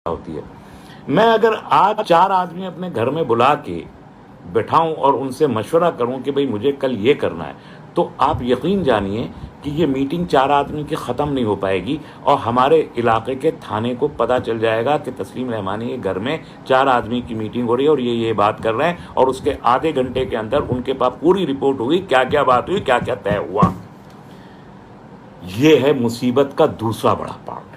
ہوتی ہے. میں اگر آج 4 آدمی اپنے گھر میں بلا کے بٹھاؤں اور ان سے مشورہ کروں کہ بھئی مجھے کل یہ کرنا ہے، تو آپ یقین جانیے کہ یہ میٹنگ 4 آدمی کی ختم نہیں ہو پائے گی، اور ہمارے علاقے کے تھانے کو پتہ چل جائے گا کہ تسلیم رحمانی کے گھر میں 4 آدمی کی میٹنگ ہو رہی ہے اور یہ بات کر رہے ہیں، اور اس کے آدھے گھنٹے کے اندر ان کے پاس پوری رپورٹ ہوئی، کیا کیا بات ہوئی، کیا کیا طے ہوا. یہ ہے مصیبت کا دوسرا بڑا پارٹ.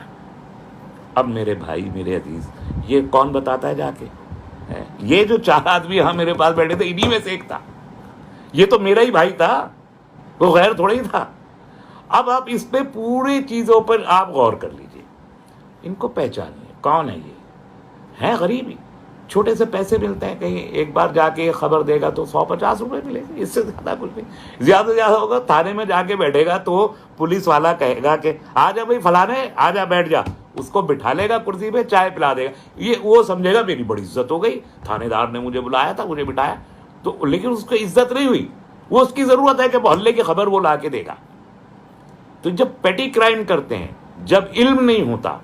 اب میرے بھائی، میرے عزیز، یہ کون بتاتا ہے جا کے؟ یہ جو 4 آدمی یہاں میرے پاس بیٹھے تھے، انہی میں سے ایک تھا. یہ تو میرا ہی بھائی تھا، وہ غیر تھوڑا ہی تھا. اب آپ اس پہ پوری چیزوں پر آپ غور کر لیجئے. ان کو پہچانیے، کون ہے یہ؟ ہیں غریب ہی، چھوٹے سے پیسے ملتے ہیں. کہیں ایک بار جا کے خبر دے گا تو 150 روپے ملے گا، اس سے زیادہ کچھ نہیں. زیادہ سے زیادہ ہوگا تھانے میں جا کے بیٹھے گا تو پولیس والا کہے گا کہ آ جا بھائی فلانے، آ جا بیٹھ جا. اس کو بٹھا لے گا کرسی پہ، چائے پلا دے گا. وہ سمجھے گا میری بڑی عزت ہو گئی، تھانے دار نے مجھے بلایا تھا، مجھے بٹھایا. تو لیکن اس کو عزت نہیں ہوئی. وہ اس کی ضرورت ہے کہ محلے کی خبر وہ لا کے دے گا. تو جب پیٹی کرائم کرتے ہیں، جب علم نہیں ہوتا،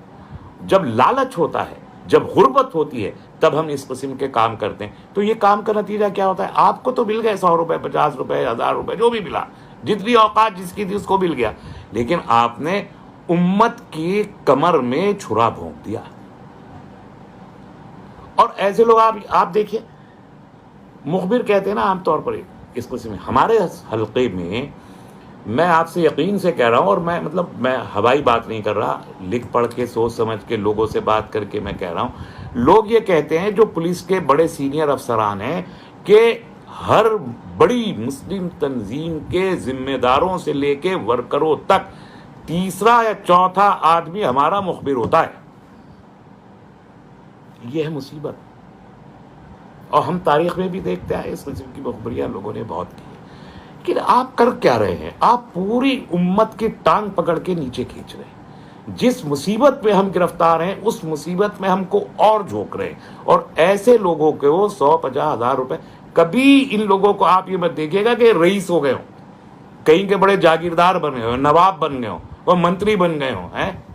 جب لالچ ہوتا ہے، جب غربت ہوتی ہے، تب ہم اس قسم کے کام کرتے ہیں. تو یہ کام کا نتیجہ کیا ہوتا ہے؟ آپ کو تو مل گئے 100 روپے، 50 روپے، 1000 روپے، جو بھی ملا، جتنی اوقات جس کی تھی اس کو مل گیا. لیکن آپ نے امت کی کمر میں چھرا بھونک دیا. اور ایسے لوگ آپ دیکھیے، مخبر کہتے ہیں نا عام طور پر اس قسم میں. ہمارے حلقے میں میں آپ سے یقین سے کہہ رہا ہوں، اور میں ہوائی بات نہیں کر رہا، لکھ پڑھ کے سوچ سمجھ کے لوگوں سے بات کر کے میں کہہ رہا ہوں. لوگ یہ کہتے ہیں جو پولیس کے بڑے سینئر افسران ہیں کہ ہر بڑی مسلم تنظیم کے ذمہ داروں سے لے کے ورکروں تک تیسرا یا چوتھا آدمی ہمارا مخبر ہوتا ہے. یہ ہے مصیبت. اور ہم تاریخ میں بھی دیکھتے ہیں اس قسم کی مخبریاں لوگوں نے بہت کی. کہ آپ کر کیا رہے ہیں؟ آپ پوری امت کی ٹانگ پکڑ کے نیچے کھینچ رہے ہیں. جس مصیبت میں ہم گرفتار ہیں اس مصیبت میں ہم کو اور جھونک رہے ہیں. اور ایسے لوگوں کے وہ 150,000 روپے، کبھی ان لوگوں کو آپ یہ مت دیکھیے گا کہ رئیس ہو گئے ہوں، کہیں کے بڑے جاگیردار بن گئے ہوں، نواب بن گئے ہوں، اور منتری بن گئے ہوں.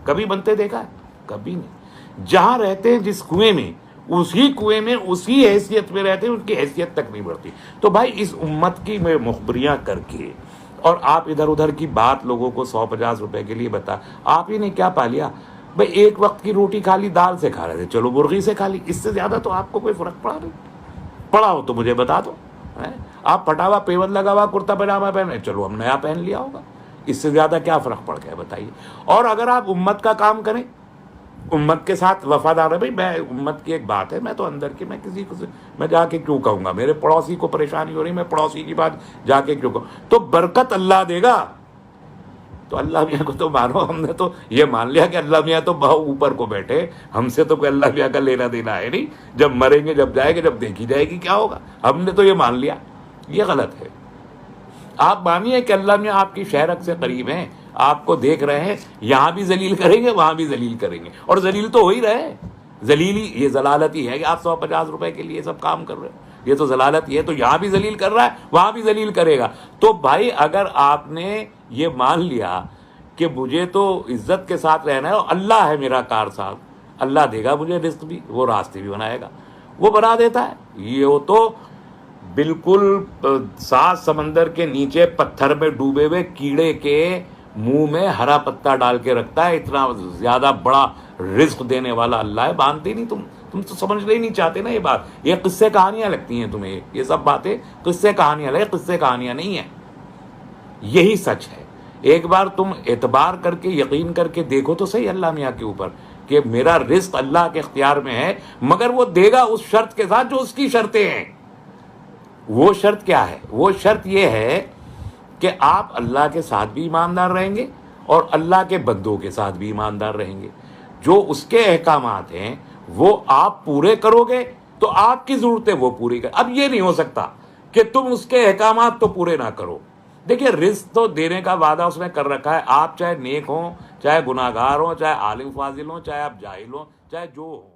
کبھی بنتے دیکھا ہے؟ کبھی نہیں. جہاں رہتے ہیں جس کنویں میں، اسی کنویں میں اسی حیثیت میں رہتے ہیں، ان کی حیثیت تک نہیں بڑھتی. تو بھائی اس امت کی میں مخبریاں کر کے اور آپ ادھر ادھر کی بات لوگوں کو 150 روپے کے لیے بتا. آپ ہی نے کیا پا لیا بھائی؟ ایک وقت کی روٹی کھا لی، دال سے کھا رہے تھے، چلو مرغی سے کھا لی. اس سے زیادہ تو آپ کو کوئی فرق پڑا نہیں. پڑا ہو تو مجھے بتا دو. آپ پھٹا ہوا پیون لگا ہوا کرتا پاجامہ پہنے، چلو ہم نیا پہن لیا ہوگا. اس سے زیادہ کیا فرق پڑ گیا بتائیے؟ اور اگر آپ امت کا کام کریں، امت کے ساتھ وفادار ہے. بھائی میں امت کی ایک بات ہے، میں تو اندر کی، میں کسی کو میں جا کے کیوں کہوں گا؟ میرے پڑوسی کو پریشانی ہو رہی، میں پڑوسی کی بات جا کے کیوں کہوں؟ تو برکت اللہ دے گا. تو اللہ میاں کو تو مانو. ہم نے تو یہ مان لیا کہ اللہ میاں تو بہت اوپر کو بیٹھے، ہم سے تو کوئی اللہ میاں کا لینا دینا ہے نہیں. جب مریں گے، جب جائیں گے، جب دیکھی جائے گی کیا ہوگا. ہم نے تو یہ مان لیا. یہ غلط ہے. آپ مانیے کہ اللہ میاں آپ کی شہرت سے قریب ہیں، آپ کو دیکھ رہے ہیں. یہاں بھی ذلیل کریں گے، وہاں بھی ذلیل کریں گے، اور ذلیل تو ہو ہی رہے. ذلیلی یہ ضلالت ہی ہے کہ آپ 150 روپے کے لیے سب کام کر رہے ہیں. یہ تو ضلالت ہی ہے. تو یہاں بھی ذلیل کر رہا ہے، وہاں بھی ذلیل کرے گا. تو بھائی اگر آپ نے یہ مان لیا کہ مجھے تو عزت کے ساتھ رہنا ہے اور اللہ ہے میرا کارساز، اللہ دے گا مجھے رزق بھی، وہ راستے بھی بنائے گا، وہ بنا دیتا ہے. یہ تو بالکل 7 سمندر کے نیچے پتھر میں ڈوبے ہوئے کیڑے کے منہ میں ہرا پتا ڈال کے رکھتا ہے. اتنا زیادہ بڑا رزق دینے والا اللہ ہے. مانتے نہیں تم تو سمجھنا ہی نہیں چاہتے نا یہ بات. یہ قصے کہانیاں لگتی ہیں تمہیں، یہ سب باتیں قصے کہانیاں لگے. قصے کہانیاں نہیں ہیں، یہی سچ ہے. ایک بار تم اعتبار کر کے یقین کر کے دیکھو تو صحیح اللہ میاں کے اوپر کہ میرا رزق اللہ کے اختیار میں ہے، مگر وہ دے گا اس شرط کے ساتھ جو اس کی شرطیں ہیں. وہ شرط کیا ہے؟ وہ شرط یہ ہے کہ آپ اللہ کے ساتھ بھی ایماندار رہیں گے اور اللہ کے بندوں کے ساتھ بھی ایماندار رہیں گے. جو اس کے احکامات ہیں وہ آپ پورے کرو گے تو آپ کی ضرورتیں وہ پوری کر. اب یہ نہیں ہو سکتا کہ تم اس کے احکامات تو پورے نہ کرو. دیکھیے رزق تو دینے کا وعدہ اس نے کر رکھا ہے. آپ چاہے نیک ہوں، چاہے گناہگار ہوں، چاہے عالم فاضل ہوں، چاہے آپ جاہل ہوں، چاہے جو ہوں.